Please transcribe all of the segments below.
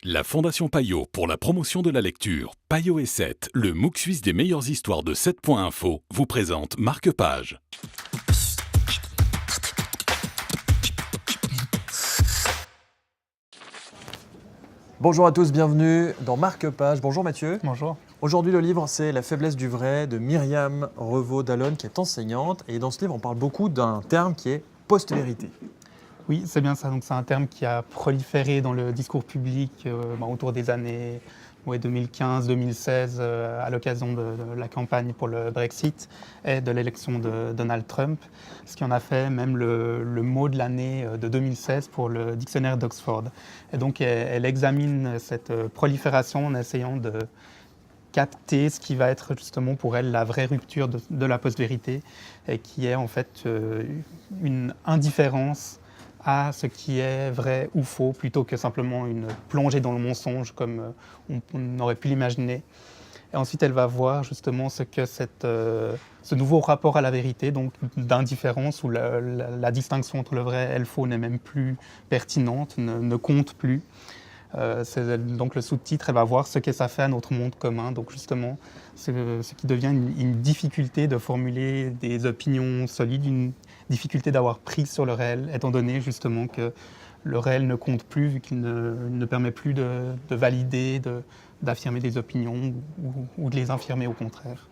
La Fondation Payot pour la promotion de la lecture, Payot et 7, le MOOC suisse des meilleures histoires de 7.info, vous présente Marque-Page. Bonjour à tous, bienvenue dans Marque-Page. Bonjour Mathieu. Bonjour. Aujourd'hui, le livre, c'est La faiblesse du vrai de Myriam Revaud-Dallon, qui est enseignante. Et dans ce livre, on parle beaucoup d'un terme qui est post-vérité. Oui, c'est bien ça. Donc, c'est un terme qui a proliféré dans le discours public autour des années 2015-2016, à l'occasion de la campagne pour le Brexit et de l'élection de Donald Trump, ce qui en a fait même le mot de l'année de 2016 pour le dictionnaire d'Oxford. Et donc, elle examine cette prolifération en essayant de capter ce qui va être justement pour elle la vraie rupture de la post-vérité, et qui est en fait une indifférence à ce qui est vrai ou faux, plutôt que simplement une plongée dans le mensonge comme on aurait pu l'imaginer. Et ensuite, elle va voir justement ce que ce nouveau rapport à la vérité, donc d'indifférence, où la distinction entre le vrai et le faux n'est même plus pertinente, ne compte plus. Donc le sous-titre, elle va voir ce que ça fait à notre monde commun. Donc justement, ce qui devient une difficulté de formuler des opinions solides, une difficulté d'avoir prise sur le réel, étant donné justement que le réel ne compte plus, vu qu'il ne permet plus de valider, d'affirmer des opinions ou de les infirmer au contraire.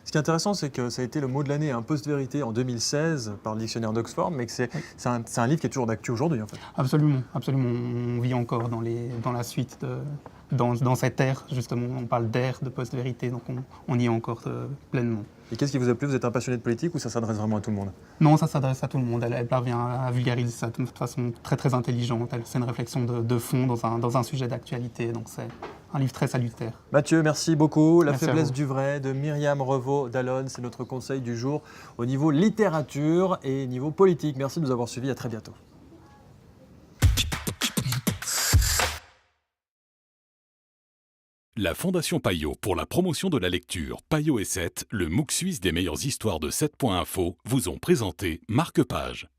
Ce qui est intéressant, c'est que ça a été le mot de l'année, un post-vérité en 2016 par le dictionnaire d'Oxford, mais que c'est un livre qui est toujours d'actu aujourd'hui en fait. Absolument, absolument. On vit encore dans la suite, dans cette ère, justement. On parle d'ère de post-vérité, donc on y est encore pleinement. Et qu'est-ce qui vous a plu? Vous êtes un passionné de politique ou ça s'adresse vraiment à tout le monde? Non, ça s'adresse à tout le monde. Elle parvient à vulgariser ça de façon très très intelligente. C'est une réflexion de fond dans un sujet d'actualité, donc c'est un livre très salutaire. Mathieu, merci beaucoup. La Merci faiblesse du vrai de Myriam Revaud-Dallon, c'est notre conseil du jour au niveau littérature et niveau politique. Merci de nous avoir suivis, à très bientôt. La Fondation Payot pour la promotion de la lecture, Payot et 7, le MOOC suisse des meilleures histoires de 7.info, vous ont présenté Marque-Page.